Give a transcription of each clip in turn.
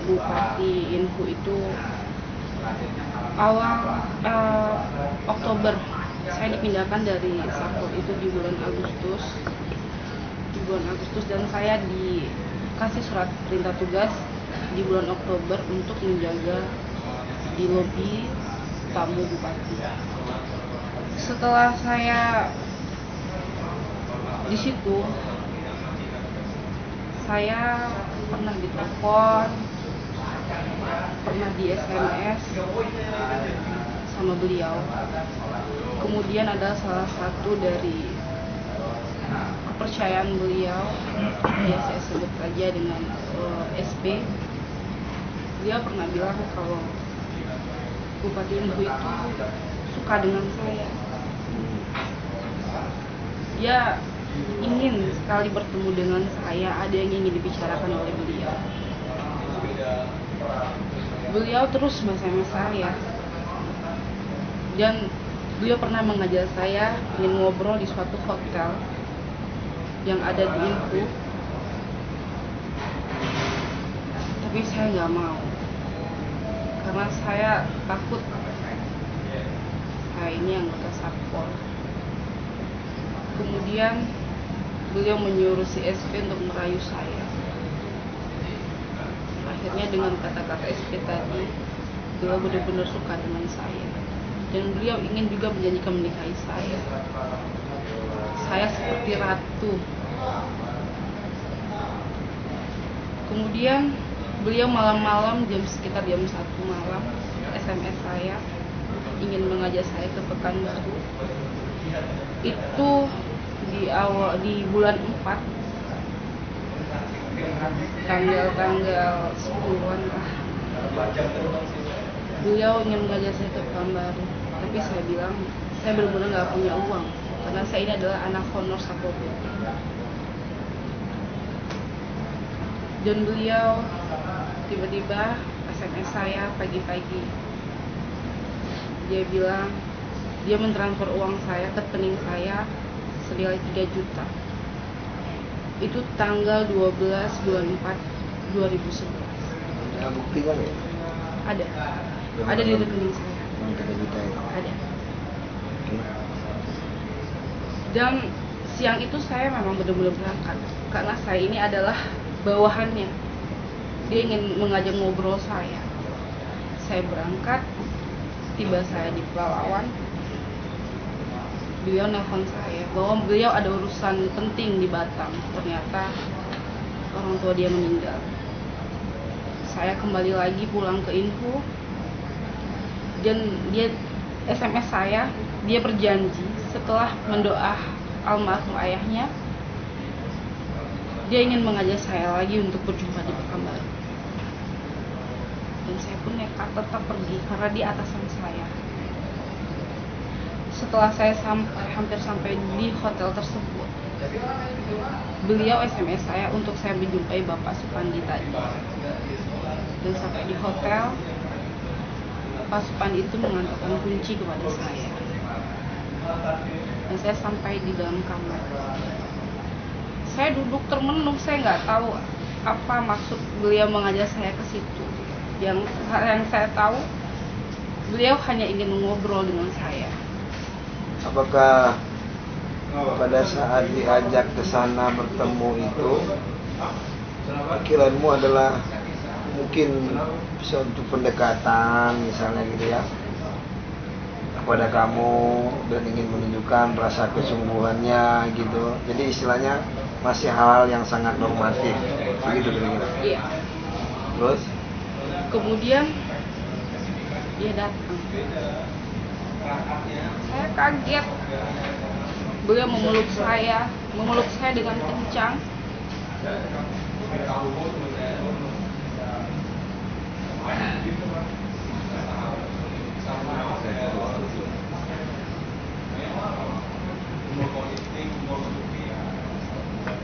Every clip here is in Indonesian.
Bupati Inhu itu awal Oktober. Saya dipindahkan dari Sakor itu di bulan Agustus dan saya dikasih surat perintah tugas di bulan Oktober untuk menjaga di lobi tamu bupati. Setelah saya di situ, saya pernah ditelepon, pernah di SMS sama beliau. Kemudian ada salah satu dari kepercayaan beliau, ya saya sebut saja dengan SP. Dia pernah bilang kalau Bupati Inhu itu suka dengan saya. Dia ingin sekali bertemu dengan saya, ada yang ingin dibicarakan oleh beliau. Beliau terus SMS saya. Dan beliau pernah mengajak saya ingin ngobrol di suatu hotel yang ada di Inhu. Tapi saya nggak mau. Karena saya takut saya ini anggota Satpol. Kemudian beliau menyuruh si SP untuk merayu saya. Akhirnya dengan kata-kata SP tadi, beliau benar-benar suka dengan saya. Dan beliau ingin juga menjanjikan menikahi saya. Saya seperti ratu. Kemudian beliau malam-malam sekitar jam 1 malam SMS saya ingin mengajak saya ke Pekanbaru. Itu di bulan 4 tanggal 10-an lah. Beliau ingin mengajak saya ke Pekanbaru, tapi saya bilang saya benar-benar nggak punya uang karena saya ini adalah anak honor Satpol PP. Dan beliau tiba-tiba SMS saya pagi-pagi. Dia bilang dia mentransfer uang saya ke rekening saya senilai 3 juta. Itu tanggal 12 bulan 4 2011. Ada bukti kan ya? Ada. Ada di rekening saya. 3 juta ya? Ada. Oke. Dan siang itu saya memang benar-benar berangkat karena saya ini adalah bawahannya. Dia ingin mengajak ngobrol saya. Saya berangkat, tiba saya di Pelalawan. Beliau nelpon saya bahwa beliau ada urusan penting di Batam. Ternyata orang tua dia meninggal. Saya kembali lagi pulang ke Inhu. Dan dia SMS saya, dia berjanji setelah mendoa almarhum ayahnya, dia ingin mengajak saya lagi untuk berjumpa di Pekanbaru. Dan saya pun nekat tetap pergi karena dia atasan saya. Setelah saya hampir sampai di hotel tersebut, beliau SMS saya untuk saya menjumpai Bapak Supandi tadi. Dan sampai di hotel, Pak Supandi itu mengantarkan kunci kepada saya. Dan saya sampai di dalam kamar. Saya duduk termenung, saya nggak tahu apa maksud beliau mengajak saya ke situ. Yang saya tahu, beliau hanya ingin mengobrol dengan saya. Apakah pada saat diajak ke sana bertemu itu, pikiranmu adalah mungkin bisa untuk pendekatan misalnya gitu ya kepada kamu dan ingin menunjukkan rasa kesungguhannya gitu. Jadi istilahnya masih hal yang sangat normatif begitu kira-kira. Iya. Terus kemudian dia datang. Saya kaget. Beliau memeluk saya dengan kencang.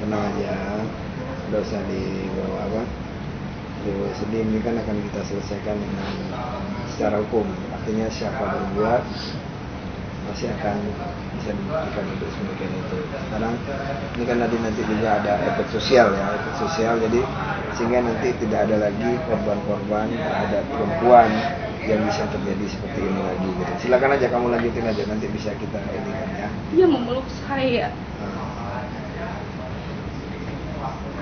Tenang aja, tidak usah dibawa apa. Dibawa sedih, ini kan akan kita selesaikan dengan secara hukum. Artinya siapa berbuat pasti akan bisa dibuktikan untuk sebagian itu. Sekarang ini kan nanti juga ada efek sosial ya, efek sosial, jadi sehingga nanti tidak ada lagi korban-korban terhadap perempuan yang bisa terjadi seperti ini lagi gitu. Silakan aja kamu lanjutin aja, nanti bisa kita ini kan ya. Dia memeluk saya.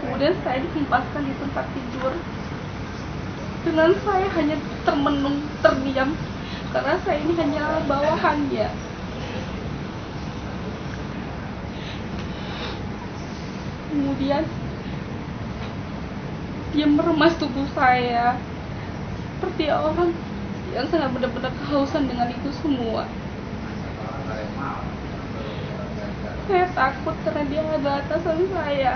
Kemudian saya dihempaskan di tempat tidur dengan saya hanya termenung, terdiam, karena saya ini hanya bawahannya. Kemudian dia meremas tubuh saya seperti orang yang sangat benar-benar kehausan dengan itu semua. Saya takut karena dia adalah atasan saya.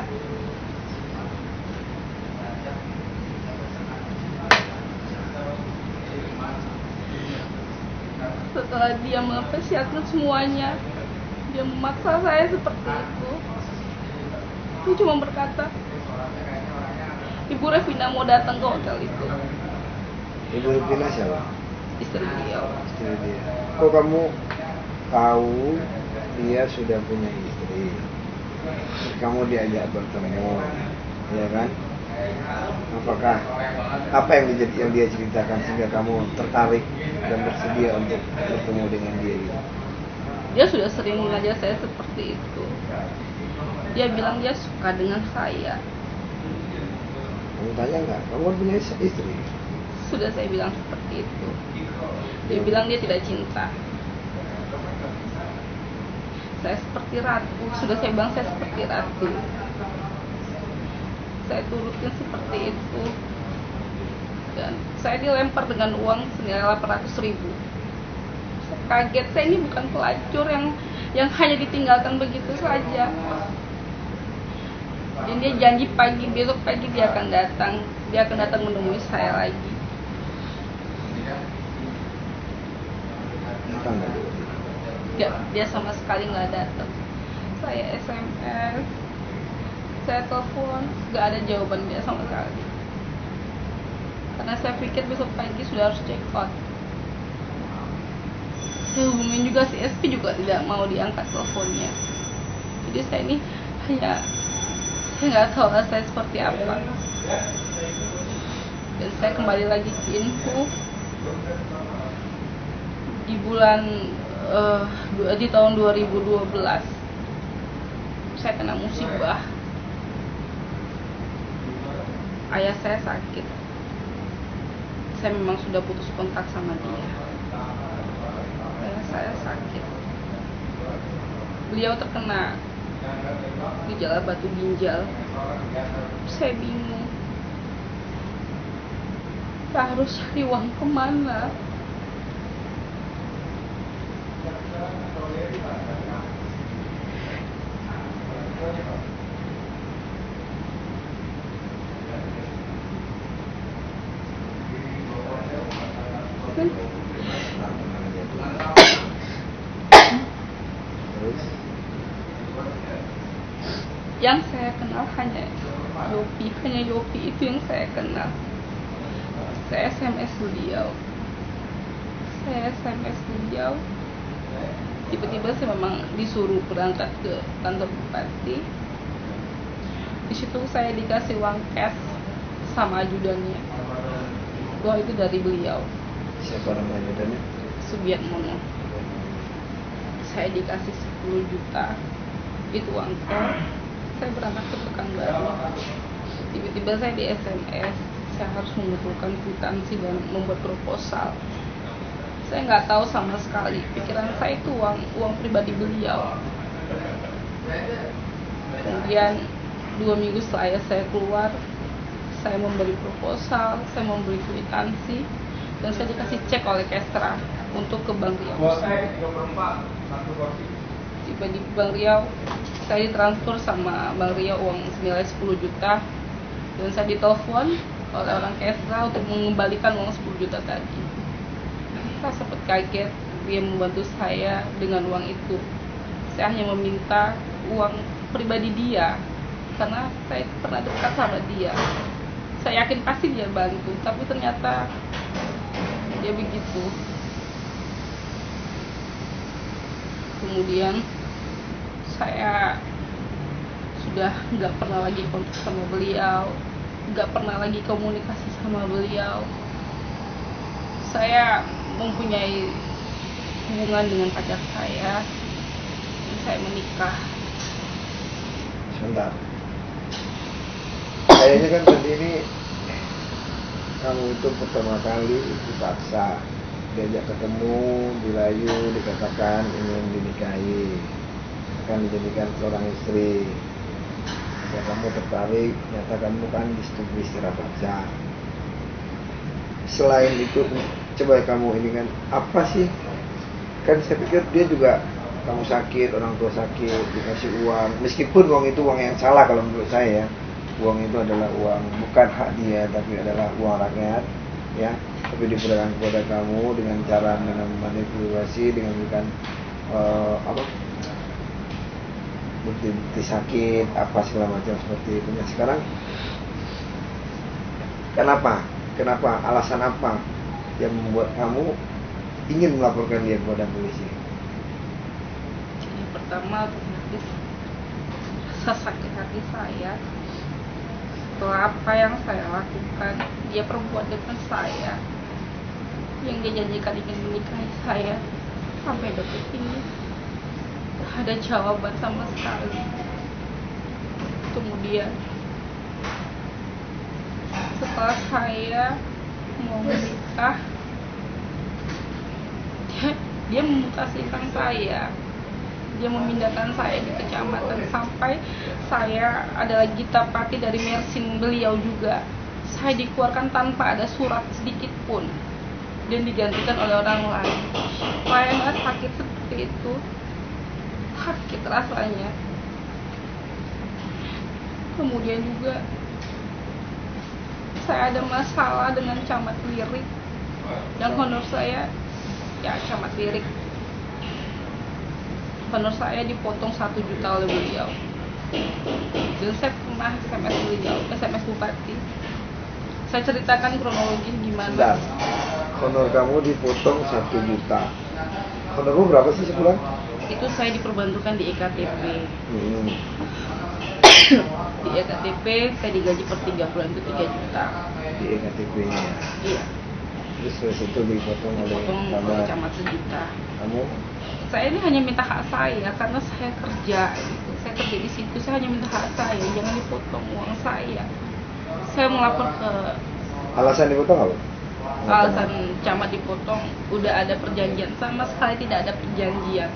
Setelah dia mempersiapkan semuanya, dia memaksa saya seperti itu. Dia cuma berkata, Ibu Revina mau datang ke hotel itu. Ibu Revina siapa? Istri beliau. Istri dia. Kok kamu tahu dia sudah punya istri? Kamu diajak bertemu, ya kan? Apakah apa yang dia ceritakan sehingga kamu tertarik dan bersedia untuk bertemu dengan dia gitu? Dia sudah sering mengajak saya seperti itu. Dia bilang dia suka dengan saya. Kamu tanya nggak? Kamu punya istri? Sudah saya bilang seperti itu. Dia bilang dia tidak cinta. Saya seperti ratu. Sudah saya bilang saya seperti ratu. Saya turutin seperti itu. Dan saya dilempar dengan uang senilai 800.000. Saya kaget. Saya ini bukan pelacur yang hanya ditinggalkan begitu saja. Dan dia janji besok pagi dia akan datang menemui saya lagi. Gak, dia sama sekali nggak datang. Saya SMS, saya telepon, nggak ada jawaban dia sama sekali. Karena saya pikir besok pagi sudah harus check out. Saya hubungin juga si SP juga tidak mau diangkat teleponnya. Jadi saya ini saya nggak tahu lah saya seperti apa. Dan saya kembali lagi ke info di tahun 2012 saya kena musibah. Ayah saya sakit. Saya memang sudah putus kontak sama dia. Ayah saya sakit. Beliau terkena gejala batu ginjal. Saya bingung. Saya harus cari uang kemana? Yang saya kenal hanya Yopi itu yang saya kenal. Saya SMS beliau. Tiba-tiba saya memang disuruh berangkat ke kantor bupati. Di situ saya dikasih uang cash sama ajudannya. Uang itu dari beliau. Siapa nama ajudannya? Subiatmono. Saya dikasih 10 juta. Itu uang cash. Saya berangkat ke Pekanbaru. Tiba-tiba saya di SMS, saya harus mengumpulkan kwitansi dan membuat proposal. Saya nggak tahu sama sekali. Pikiran saya itu uang pribadi beliau. Kemudian 2 minggu setelah saya keluar, saya memberi proposal, saya memberi kwitansi, dan saya dikasih cek oleh Kestra untuk ke Bank Riau. Tiba di Bank Riau, saya ditransfer sama Bank Riau uang senilai 10 juta, dan saya ditelepon oleh orang Kestra untuk mengembalikan uang 10 juta tadi. Saya sempat kaget dia membantu saya dengan uang itu. Saya hanya meminta uang pribadi dia karena saya pernah dekat sama dia. Saya yakin pasti dia bantu, tapi ternyata dia begitu. Kemudian saya sudah nggak pernah lagi kontak sama beliau, nggak pernah lagi komunikasi sama beliau. Saya mempunyai hubungan dengan pacar saya, dan saya menikah. Sebentar. Kayaknya kan tadi ini kamu itu pertama kali dipaksa, diajak ketemu, dirayu, dikatakan ingin dinikahi, akan dijadikan seorang istri. Ya, kamu tertarik, ternyata kamu kan disetujui secara pacar. Selain itu, coba kamu ini kan apa sih? Kan saya pikir dia juga, kamu sakit, orang tua sakit, dikasih uang, meskipun uang itu uang yang salah kalau menurut saya ya. Uang itu adalah uang bukan hak dia, tapi adalah uang rakyat, ya. Tapi diberikan kepada kamu dengan cara memanipulasi, dengan bukan bukti sakit, apa segala macam seperti itu. Nah, sekarang kenapa, alasan apa yang membuat kamu ingin melaporkan dia kepada polisi? Jadi pertama, rasa sakit hati saya setelah apa yang saya lakukan, dia perbuat dengan saya, yang dia janjikan ingin menikahi saya, sampai detik ini tak ada jawaban sama sekali. Kemudian setelah saya mau menikah, dia memutasikan saya, dia memindahkan saya di kecamatan, sampai saya adalah Gita Pati dari Mersin beliau juga. Saya dikeluarkan tanpa ada surat sedikit pun dan digantikan oleh orang lain. Saya nggak sakit seperti itu, sakit rasanya. Kemudian juga saya ada masalah dengan camat lirik, dan honor saya, ya camat lirik, honor saya dipotong 1 juta oleh beliau. Dan saya pernah SMS beliau, SMS bupati. Saya ceritakan kronologi gimana. Dan honor kamu dipotong 1 juta. Honormu berapa sih sebulan? Itu saya diperbantukan di EKTP. Di EKTP saya digaji per 3 bulan itu 3 juta. Di EKTP-nya. Iya. Terus dari situ dipotong oleh camat 1 juta. Kamu? Saya ini hanya minta hak saya karena saya kerja gitu. Saya kerja di situ, saya hanya minta hak saya, jangan dipotong uang saya. Saya melapor ke. Alasan dipotong apa? Alasan camat dipotong, udah ada perjanjian, sama sekali tidak ada perjanjian.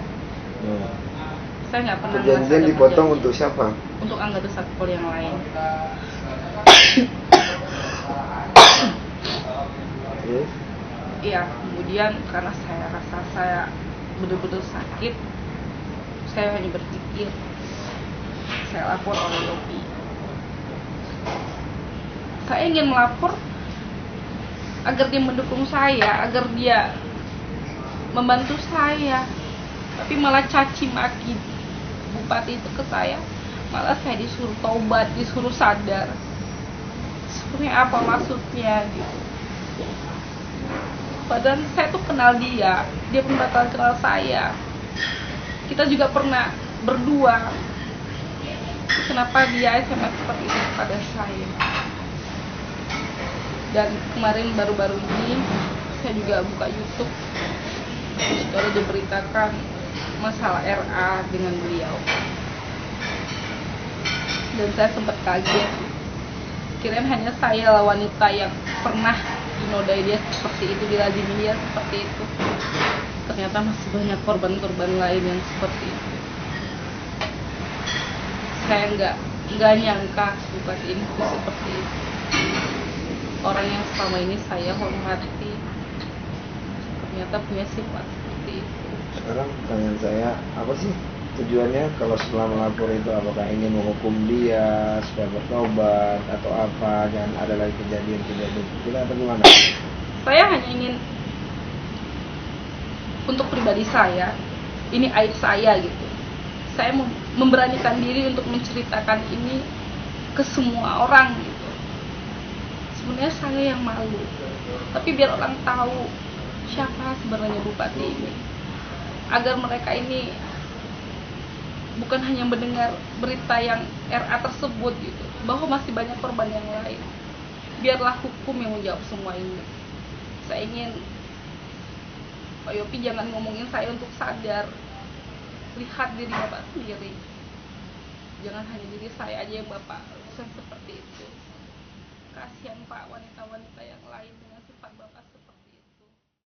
Saya nggak pernah. Perjanjian dipotong untuk siapa? Untuk anggota satpol yang lain. Iya, kemudian karena saya rasa saya betul-betul sakit, saya hanya berpikir saya lapor oleh Lopi. Saya ingin melapor agar dia mendukung saya, agar dia membantu saya, tapi malah caci maki bupati itu ke saya. Malah saya disuruh taubat, disuruh sadar. Sebenarnya apa maksudnya gitu. Padahal saya tuh kenal dia pun bakal kenal saya. Kita juga pernah berdua. Kenapa dia SMS seperti itu kepada saya? Dan kemarin baru-baru ini saya juga buka YouTube, baru diberitakan masalah RA dengan beliau. Dan saya sempat kaget. Kirain hanya saya lah wanita yang pernah dinodai dia seperti itu, dilazimi dia seperti itu. Ternyata masih banyak korban-korban lain yang seperti itu. Saya nggak nyangka bupati ini seperti itu. Orang yang selama ini saya hormati ternyata punya sifat seperti itu. Sekarang pertanyaan saya, apa sih tujuannya kalau setelah melapor itu? Apakah ingin menghukum dia supaya bertobat atau apa, jangan ada lagi kejadian-kejadian seperti itu, atau gimana? Saya hanya ingin, untuk pribadi saya, ini aib saya gitu. Saya memberanikan diri untuk menceritakan ini ke semua orang gitu. Sebenarnya saya yang malu, tapi biar orang tahu siapa sebenarnya bupati ini, agar mereka ini bukan hanya mendengar berita yang RA tersebut gitu, bahwa masih banyak korban yang lain. Biarlah hukum yang menjawab semua ini. Saya ingin Pak Yopi jangan ngomongin saya untuk sadar. Lihat diri Bapak sendiri. Jangan hanya diri saya aja yang Bapak urusan seperti itu. Kasihan Pak, wanita-wanita yang lain dengan sifat Bapak seperti